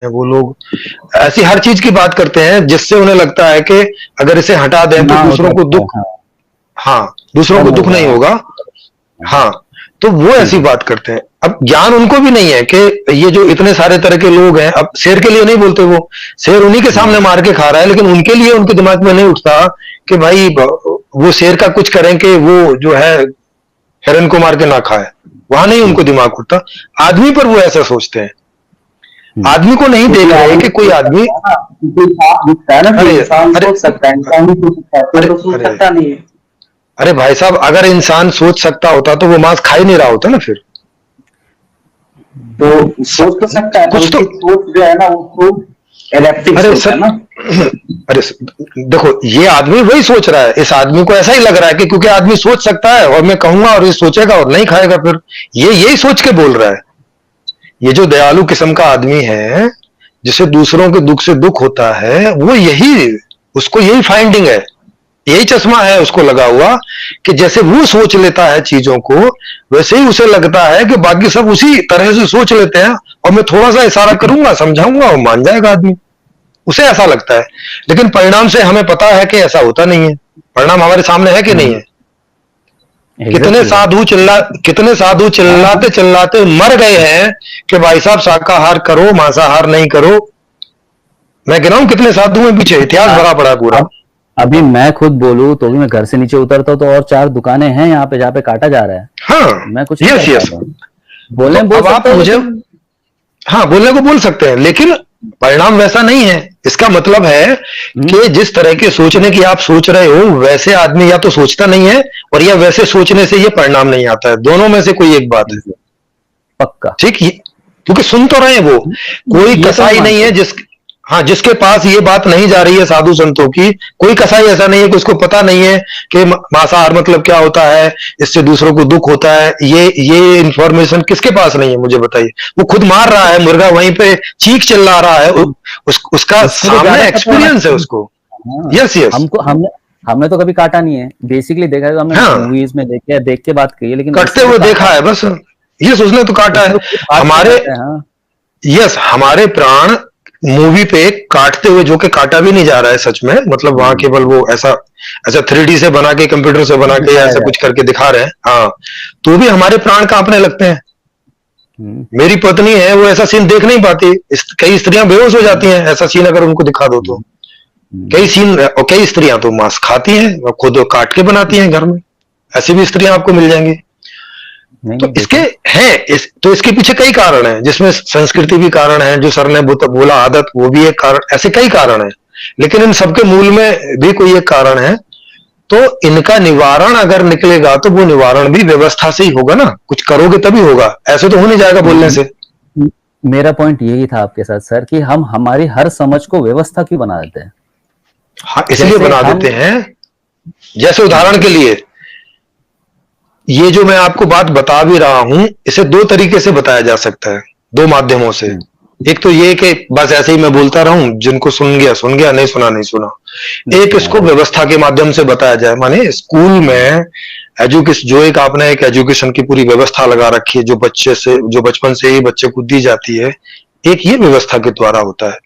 हैं वो लोग ऐसी हर चीज की बात करते हैं जिससे उन्हें लगता है कि अगर इसे हटा दें तो ना हो दूसरों को सकता है, दुख, हाँ, हाँ, दूसरों कम को दुख होगा। नहीं होगा। हाँ, हाँ, तो वो ऐसी ठीक है। बात करते हैं। अब ज्ञान उनको भी नहीं है कि ये जो इतने सारे तरह के लोग हैं, अब शेर के लिए नहीं बोलते वो, शेर उन्हीं के हम्म, सामने मार के खा रहा है, लेकिन उनके लिए उनके दिमाग में नहीं उठता कि भाई वो शेर का कुछ करें कि वो जो है हिरन को मार के ना खाए। वहां नहीं उनको हम्म, दिमाग उठता। आदमी पर वो ऐसा सोचते हैं। आदमी को नहीं क्योंकि देख रहे आदमी कि कोई सोच आदमी, सकता है ना, क्योंकि साफ दिखता है ना कि अरे इंसान अरे सोच सकता है, इंसान ही सोच सकता है, अरे कोई तो सोच अरे सकता नहीं है। अरे भाई साहब, अगर इंसान सोच सकता होता तो वो मांस खा ही नहीं रहा होता ना फिर। तो स, सोच तो सकता है, पर कुछ तो, उसकी सोच जो है ना, वो सोच एडेप्टिव अरे सोच है सर, ना। अरे देखो, ये आदमी वही सोच रहा है, इस आदमी को ऐसा ही लग रहा है कि क्योंकि आदमी सोच सकता है और मैं कहूंगा और ये सोचेगा और नहीं खाएगा फिर, ये यही सोच के बोल रहा है। ये जो दयालु किस्म का आदमी है, जिसे दूसरों के दुख से दुख होता है, वो यही, उसको यही फाइंडिंग है, यही चश्मा है उसको लगा हुआ कि जैसे वो सोच लेता है चीजों को, वैसे ही उसे लगता है कि बाकी सब उसी तरह से सोच लेते हैं, और मैं थोड़ा सा इशारा करूंगा, समझाऊंगा और मान जाएगा आदमी। उसे ऐसा लगता है, लेकिन परिणाम से हमें पता है कि ऐसा होता नहीं है। परिणाम हमारे सामने है कि नहीं है? कितने एग्जैक्टली। साधु चिल्ला कितने साधु हाँ, चिल्लाते हाँ। चिल्लाते मर गए हैं कि भाई साहब शाकाहार करो, मांसाहार नहीं करो। मैं कह रहा हूं कितने साधु हैं, पीछे इतिहास आ- भरा पड़ा है पूरा। अब अभी मैं खुद बोलूँ तो भी मैं घर से नीचे उतरता हूँ तो और 4 दुकानें हैं यहाँ पे जहाँ पे काटा जा रहा है। हाँ, मैं कुछ नहीं कर यस यस। पाता हूँ। तो बोलने बोल अब आप सकता हूँ मुझे, लेकिन हाँ, बोलने को बोल सकते हैं, लेकिन परिणाम वैसा नहीं है। इसका मतलब है हम्म, कि जिस तरह के सोचने की आप सोच रहे हो, वैसे आदमी या तो सोचता नहीं है, और या वैसे सोचने से ये परिणाम नहीं आता है। दोनों में से कोई एक बात है। पक्का। ठीक है, क्योंकि सुन तो रहे हैं वो। कोई ये तो मैं कसाई नहीं मानता है हूँ। हाँ, जिसके पास ये बात नहीं जा रही है साधु संतों की। कोई कसाई ऐसा नहीं है कि उसको पता नहीं है कि मांसाहार मतलब क्या होता है, इससे दूसरों को दुख होता है। ये इंफॉर्मेशन किसके पास नहीं है, मुझे बताइए। वो खुद मार रहा है मुर्गा, वहीं पे चीख चिल्ला रहा है, उसका उससे तो ज्यादा सामने पता होना एक्सपीरियंस है चाहिए। उसको। हाँ, यस यस। हमको हमने हमने तो कभी काटा नहीं है, बेसिकली देखा है तो हमने हाँ, मूवीज में देख के बात की है, लेकिन कटते उसने तो हुए देखा काटा है है। बस। यस, उसने तो काटा उसने है। तो खुद हाथ से हमारे, काटा है। हाँ। यस, हमारे प्राण मूवी पे काटते हुए, जो कि काटा भी नहीं जा रहा है सच में, मतलब वहां केवल हम्म, वो ऐसा ऐसा 3D से बना के, कंप्यूटर से बना के, दिखाया ऐसा जा कुछ रहा है। करके दिखा रहे हैं। हाँ, तो भी हमारे प्राण कांपने लगते हैं। हम्म, मेरी पत्नी है, वो ऐसा सीन देख नहीं पाती। कई स्त्रियां बेहोश हो जाती हम्म, हैं ऐसा सीन अगर उनको दिखा दो तो। हम्म, कई हम्म, सीन, और कई स्त्रियां तो मांस खाती हैं और खुद काट के बनाती हैं घर में। ऐसी भी स्त्रियां आपको मिल जाएंगी। नहीं तो नहीं इसके देखा। तो इसके पीछे कई कारण हैं, जिसमें संस्कृति भी कारण है, जो सर ने बोला आदत, वो भी एक कारण। ऐसे कई कारण हैं, लेकिन इन सबके मूल में भी कोई एक कारण है। तो इनका निवारण अगर निकलेगा तो वो निवारण भी व्यवस्था से ही होगा ना, कुछ करोगे तभी होगा, ऐसे तो हो नहीं जाएगा बोलने म- से। मेरा पॉइंट यही था आपके साथ सर कि हम हमारी हर समझ को व्यवस्था क्यों बना देते हैं। हाँ, इसलिए जैसे बना हम देते हैं। जैसे उदाहरण के लिए, ये जो मैं आपको बात बता भी रहा हूं, इसे दो तरीके से बताया जा सकता है, दो माध्यमों से। हम्म, एक तो ये कि बस ऐसे ही मैं बोलता रहूं, जिनको सुन गया, नहीं सुना नहीं सुना। नहीं एक सुना इसको राइट। व्यवस्था के माध्यम से बताया जाए, माने स्कूल में एजुकेशन, जो एक आपने एक एजुकेशन की पूरी व्यवस्था लगा रखी है, जो बचपन से ही बच्चे को दी जाती है, एक ये व्यवस्था के द्वारा होता है।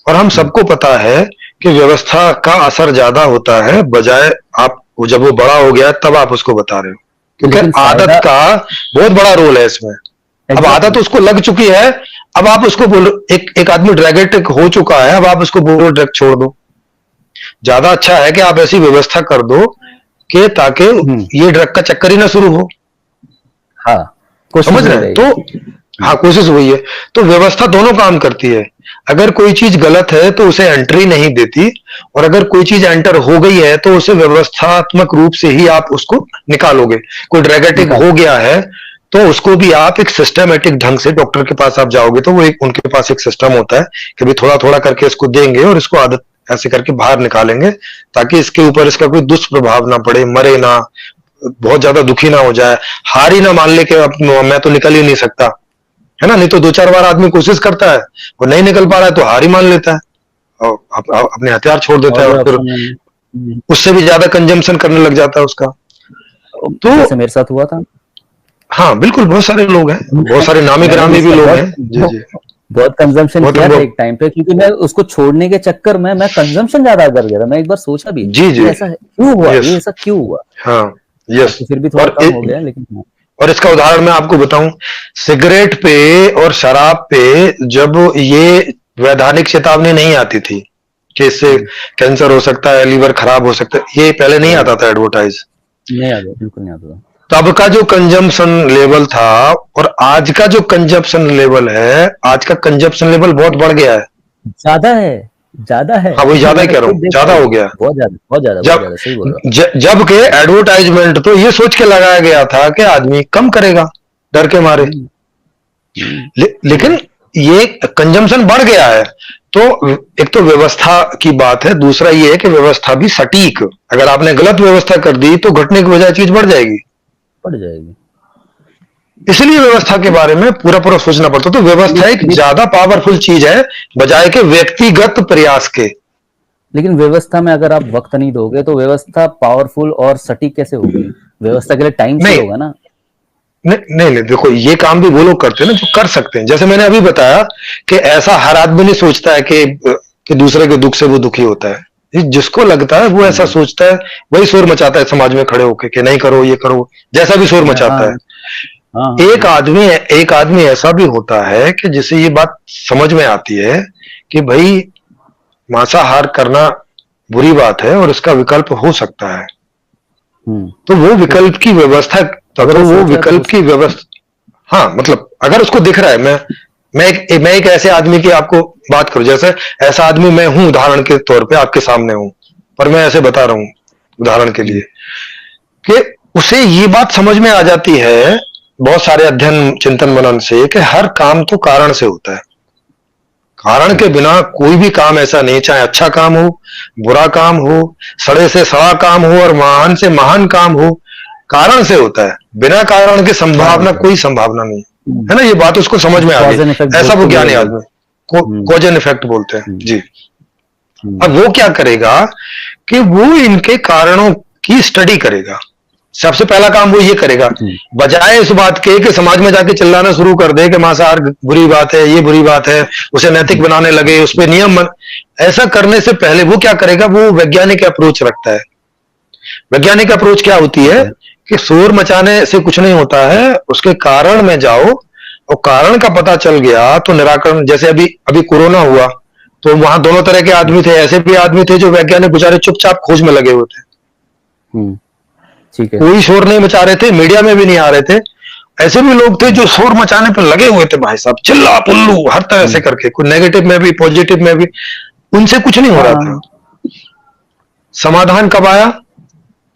और हम हम्म, सबको पता है कि व्यवस्था का असर ज्यादा होता है, बजाय आप जब वो बड़ा हो गया तब आप उसको बता रहे हो, क्योंकि लेकिन आदत फायदा का बहुत बड़ा रोल है इसमें। अब आदत एग्जैक्टली। उसको लग चुकी है। अब आप उसको बोलो, एक आदमी ड्रैगेटिक हो चुका है, अब आप उसको बोलो ड्रग छोड़ दो। ज्यादा अच्छा है कि आप ऐसी व्यवस्था कर दो कि ताकि हम्म, ये ड्रग का चक्कर ही ना शुरू हो। हाँ, कोशिश समझ रहे वही हैं तो? रहेगी। हाँ, हम्म, कोशिश वही है। तो व्यवस्था दोनों काम करती है। अगर कोई चीज गलत है तो उसे एंट्री नहीं देती, और अगर कोई चीज एंटर हो गई है तो उसे व्यवस्थात्मक रूप से ही आप उसको निकालोगे। कोई ड्रैगेटिक निकाल। हो गया है तो उसको भी आप एक सिस्टमेटिक ढंग से, डॉक्टर के पास आप जाओगे तो वो एक, उनके पास एक सिस्टम होता है कि भाई थोड़ा थोड़ा करके इसको देंगे और इसको आदत ऐसे करके बाहर निकालेंगे, ताकि इसके ऊपर इसका कोई दुष्प्रभाव ना पड़े, मरे ना, बहुत ज्यादा दुखी ना हो जाए, हार ही ना मान ले कि अब मैं तो निकल ही नहीं सकता, है ना। नहीं तो दो चार बार आदमी कोशिश करता है और नहीं निकल पा रहा है तो हार ही मान लेता है और अपने हथियार छोड़ देता और है, कोई और फिर ऑप्शन नहीं। उससे भी ज्यादा कंजम्पशन करने लग जाता है उसका। तो जैसे मेरे साथ हुआ था। हाँ, बिल्कुल, बहुत सारे लोग हैं, बहुत सारे नामी मैंने भी गिरामी भी इसका लोग बहुत हैं। जी जी। बहुत कंजम्पशन बहुत किया था बहुत एक टाइम पे, क्योंकि मैं उसको छोड़ने के चक्कर में मैं कंजम्पशन ज्यादा कर गया था। मैं एक बार सोचा भी जी जी। ये ऐसा क्यों हुआ, यस। ये ऐसा क्यों हुआ। हाँ। अब यस। तो फिर भी थोड़ा और कम हो गया, लेकिन हाँ। और इसका उदाहरण मैं आपको बताऊं, सिगरेट पे और शराब पे जब ये वैधानिक चेतावनी नहीं आती थी कि इससे हम्म, कैंसर हो सकता है, लीवर खराब हो सकता है, ये पहले नहीं नहीं आता था एडवर्टाइज, नहीं आ गया, बिल्कुल नहीं आता था। तब का जो कंजम्पशन लेवल था और आज का जो कंजम्पशन लेवल है, आज का कंजम्पशन लेवल बहुत बढ़ गया है। ज्यादा है, ज्यादा है। हाँ, वही ज्यादा ही मैंने कह रहा खुद हूँ, देखा ज्यादा है, हो गया। बहुत ज्यादा, बहुत ज्यादा, बहुत जब ज्यादा, सही बोल रहा जब के एडवर्टाइजमेंट तो ये सोच के लगाया गया था कि आदमी कम करेगा डर के मारे। हूँ। सही लेकिन है। ये कंजम्पशन बढ़ गया है। तो एक तो व्यवस्था की बात है, दूसरा ये है कि व्यवस्था भी सटीक, अगर आपने गलत व्यवस्था कर दी तो घटने की बजाय चीज बढ़ जाएगी। पड़ जाएगी। इसलिए व्यवस्था के बारे में पूरा पूरा सोचना पड़ता, तो व्यवस्था एक लेकिन ज्यादा पावरफुल चीज है बजाय के व्यक्तिगत प्रयास के। लेकिन व्यवस्था में अगर आप वक्त नहीं दोगे तो व्यवस्था पावरफुल और सटीक कैसे होगी। व्यवस्था के लिए टाइम चाहिए नहीं होगा ना। नहीं नहीं नहीं, देखो ये काम भी वो लोग करते हैं ना जो कर सकते हैं, जैसे मैंने अभी बताया कि ऐसा हर आदमी नहीं सोचता है कि दूसरे के दुख से वो दुखी होता है। ये जिसको लगता है वो ऐसा हम्म, सोचता है, वही शोर मचाता है समाज में खड़े होके कि नहीं करो ये करो, जैसा भी शोर मचाता है। हाँ हाँ हाँ हाँ। एक आदमी ऐसा भी होता है कि जिसे ये बात समझ में आती है कि भाई मांसाहार करना बुरी बात है और इसका विकल्प हो सकता है, तो वो तो विकल्प की व्यवस्था, अगर तो वो वो सोच रहा है तो विकल्प की व्यवस्था, हाँ मतलब अगर उसको दिख रहा है, मैं एक ऐसे आदमी की आपको बात करूं, जैसे ऐसा आदमी मैं हूं उदाहरण के तौर पे आपके सामने हूं, पर मैं ऐसे बता रहा हूं उदाहरण के लिए कि उसे ये बात समझ में आ जाती है बहुत सारे अध्ययन चिंतन मनन से कि हर काम तो कारण से होता है, कारण के बिना कोई भी काम ऐसा नहीं, चाहे अच्छा काम हो, बुरा काम हो, सड़े से सड़ा काम हो और महान से महान काम हो, कारण से होता है, बिना कारण की कारण संभावना से। कोई संभावना नहीं है ना। ये बात उसको समझ में आ गई, कॉज एंड इफेक्ट ऐसा वो बोलते भी है ज्ञानी लोग। आदमी हम्म, कॉज एंड इफेक्ट बोलते हैं हम्म, जी। हम्म, अब वो क्या करेगा कि वो इनके कारणों की स्टडी करेगा। सबसे पहला काम वो ये करेगा, हम्म, बजाय इस बात के कि समाज में जाके चिल्लाना शुरू कर दे कि मांसाहार बुरी बात है, ये बुरी बात है, उसे नैतिक हम्म, बनाने लगे, उस पर ऐसा करने से पहले वो क्या करेगा, वो वैज्ञानिक अप्रोच रखता है। वैज्ञानिक अप्रोच क्या होती ठीक है है। कि शोर मचाने से कुछ नहीं होता है, उसके कारण में जाओ और कारण का पता चल गया तो निराकरण, जैसे अभी अभी कोरोना हुआ तो वहां दोनों तरह के आदमी थे, ऐसे भी आदमी थे जो वैज्ञानिक बेचारे चुपचाप खोज में लगे हुए थे, हम्म, ठीक है। कोई शोर नहीं मचा रहे थे, मीडिया में भी नहीं आ रहे थे। ऐसे भी लोग थे हम्म, जो शोर मचाने पर लगे हुए थे, भाई साहब चिल्ला पुल्लू हर तरह से हम्म, करके, कुछ नेगेटिव में भी पॉजिटिव में भी, उनसे कुछ नहीं हो रहा था। हाँ समाधान कब आया,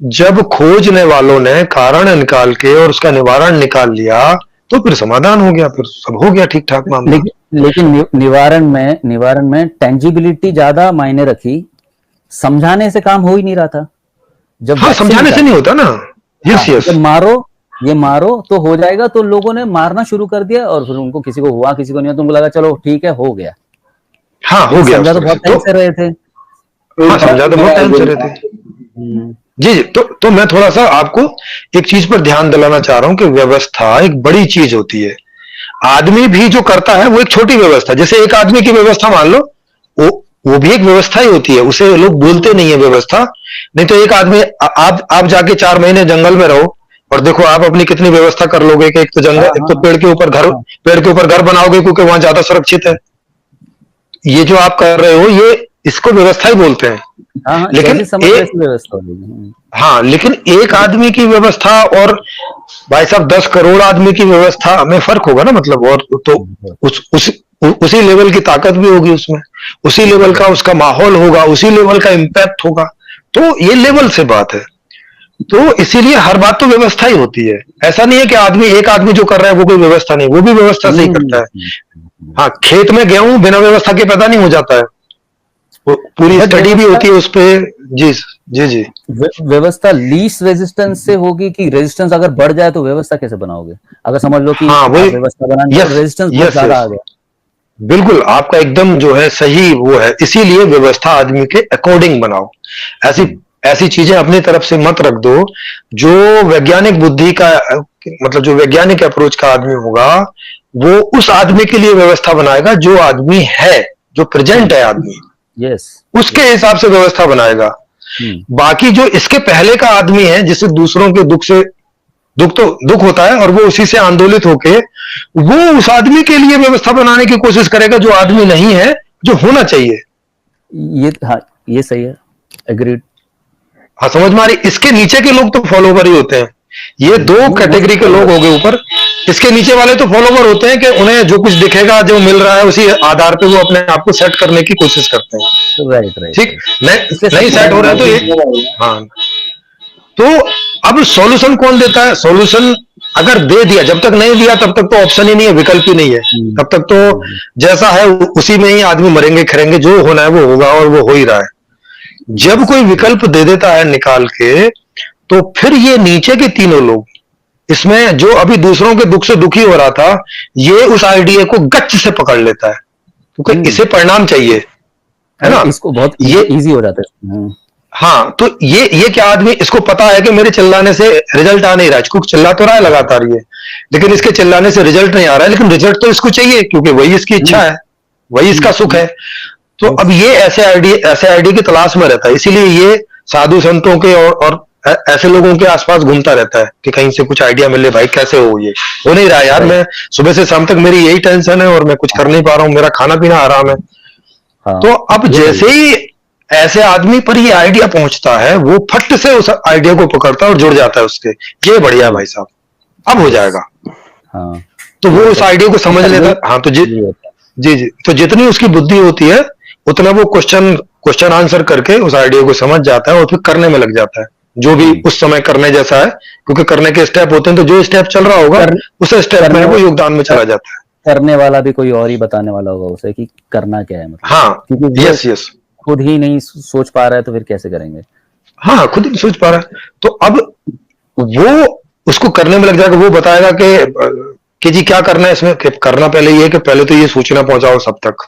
जब खोजने वालों ने कारण निकाल के और उसका निवारण निकाल लिया तो फिर समाधान हो गया, फिर सब हो गया ठीक ठाक मामला। लेकिन निवारण में टेंजिबिलिटी ज्यादा मायने रखी। समझाने से काम हो ही नहीं रहा था। जब हाँ, वैक्सीन समझाने से नहीं निकाली, होता ना। हाँ यस यस। जब मारो, ये मारो तो हो जाएगा, तो लोगों ने मारना शुरू कर दिया और फिर उनको किसी को हुआ किसी को नहीं हुआ, तो उनको लगा चलो ठीक है हो गया। हाँ, हो लेकिन गया समझा उस तो तरह से बहुत तो। टाइम से रहे थे। हाँ, समझा तो बहुत टाइम से रहे थे। हम्म, जी जी। तो मैं थोड़ा सा आपको एक चीज पर ध्यान दिलाना चाह रहा हूँ कि व्यवस्था एक बड़ी चीज होती है। आदमी भी जो करता है वो एक छोटी व्यवस्था, जैसे एक आदमी की व्यवस्था मान लो, वो वो भी एक व्यवस्था ही होती है, उसे लोग बोलते नहीं है व्यवस्था। नहीं तो एक आदमी आप जाके 4 महीने जंगल में रहो और देखो आप अपनी कितनी व्यवस्था कर लोगे कि एक तो हाँ जंगल, एक हाँ तो हाँ हाँ पेड़ के ऊपर घर बनाओगे क्योंकि वहां ज्यादा सुरक्षित है। ये जो आप कर रहे हो ये, इसको व्यवस्था ही बोलते हैं। हाँ हाँ, लेकिन जैसी समझ एक, वैसी व्यवस्था हो जाएगी। हाँ लेकिन एक आदमी की व्यवस्था और भाई साहब 10 करोड़ आदमी की व्यवस्था में फर्क होगा ना, मतलब, और तो बहुत उसी लेवल की ताकत भी होगी उसमें, उसी लेवल का बहुत। उसका माहौल होगा, उसी लेवल का इम्पैक्ट होगा। तो ये लेवल से बात है। तो इसीलिए हर बात तो व्यवस्था ही होती है। ऐसा नहीं है कि एक आदमी जो कर रहा है वो कोई व्यवस्था नहीं, वो भी व्यवस्था से ही करता है। हाँ, खेत में गेहूं बिना व्यवस्था के पैदा नहीं हो जाता है, पूरी बट स्टडी भी व्यवस्था, होती है उस पे। जी जी जी। व्यवस्था लीस्ट रेजिस्टेंस से होगी कि रेजिस्टेंस अगर बढ़ जाए तो व्यवस्था कैसे बनाओगे। अगर समझ लो कि हाँ वही। आप व्यवस्था बनाने और यस रेजिस्टेंस बहुत यस ज्यादा यस। आ गया। बिल्कुल आपका एकदम जो है सही वो है, इसीलिए व्यवस्था आदमी के अकॉर्डिंग बनाओ। ऐसी हम्म, ऐसी चीजें अपनी तरफ से मत रख दो जो वैज्ञानिक बुद्धि का, मतलब जो वैज्ञानिक अप्रोच का आदमी होगा वो उस आदमी के लिए व्यवस्था बनाएगा जो आदमी है, जो प्रेजेंट है आदमी, यस, उसके हिसाब से व्यवस्था बनाएगा। बाकी जो इसके पहले का आदमी है, जिसे दूसरों के दुख से दुख होता है और वो उसी से आंदोलित होके वो उस आदमी के लिए व्यवस्था बनाने की कोशिश करेगा जो आदमी नहीं है, जो होना चाहिए। ये हाँ, ये सही है, एग्रीड। हाँ, समझ में आ रही। इसके नीचे के लोग तो फॉलोवर ही होते हैं। ये दो कैटेगरी के लोग हो गए ऊपर। इसके नीचे वाले तो फॉलोवर होते हैं कि उन्हें जो कुछ दिखेगा, जो मिल रहा है, उसी आधार पे वो अपने आप को सेट करने की कोशिश करते हैं। राइट राइट, ठीक, नहीं सेट हो रहा है तो ये, हाँ। तो अब सॉल्यूशन कौन देता है? सॉल्यूशन अगर दे दिया, जब तक नहीं दिया तब तक तो ऑप्शन ही नहीं है, विकल्प ही नहीं है। तब तक तो जैसा है उसी में ही आदमी मरेंगे खरेंगे, जो होना है वो होगा और वो हो ही रहा है। जब कोई विकल्प दे देता है निकाल के, तो फिर ये नीचे के तीनों लोग, इसमें जो अभी दूसरों के दुख से दुखी हो रहा था, ये उस आइडिया को गच्च से पकड़ लेता है, क्योंकि इसे परिणाम चाहिए, है ना? इसको बहुत ये इजी हो जाता है। हाँ, तो ये क्या आदमी, इसको पता है कि मेरे चिल्लाने से रिजल्ट आ नहीं रहा है, इसको चिल्ला तो रहा है लगातार ये, लेकिन इसके चिल्लाने से रिजल्ट नहीं आ रहा है, लेकिन रिजल्ट तो इसको चाहिए, क्योंकि वही इसकी इच्छा है, वही इसका सुख है। तो अब ये ऐसे आइडिया की तलाश में रहता है, इसीलिए ये साधु संतों के और ऐसे लोगों के आसपास घूमता रहता है कि कहीं से कुछ आइडिया मिले। भाई कैसे ये हो नहीं रहा यार, मैं सुबह से शाम तक मेरी यही टेंशन है और मैं कुछ कर नहीं पा रहा हूँ, मेरा खाना पीना हराम है। तो अब जैसे ही ऐसे आदमी पर ये आइडिया पहुंचता है, वो फट से उस आइडिया को पकड़ता है और जुड़ जाता है उसके। ये बढ़िया है भाई साहब, अब हो जाएगा। हाँ, तो वो उस आइडिया को समझ लेता है। हाँ, तो जी, तो जितनी उसकी बुद्धि होती है उतना वो क्वेश्चन आंसर करके उस आइडिया को समझ जाता है और फिर करने में लग जाता है, जो भी उस समय करने जैसा है, क्योंकि करने के स्टेप होते हैं, तो जो स्टेप चल रहा होगा उस स्टेप में वो योगदान में चला जाता है। करने वाला भी कोई और ही बताने वाला होगा उसे कि करना क्या है, मतलब। हाँ, क्योंकि यस, खुद ही नहीं सोच पा रहा है तो फिर कैसे करेंगे? हाँ, खुद ही नहीं सोच पा रहा है, तो अब वो उसको करने में लग जाएगा। वो बताएगा कि जी क्या करना है इसमें, कि करना पहले ये है कि पहले तो ये सूचना पहुंचाओ सब तक,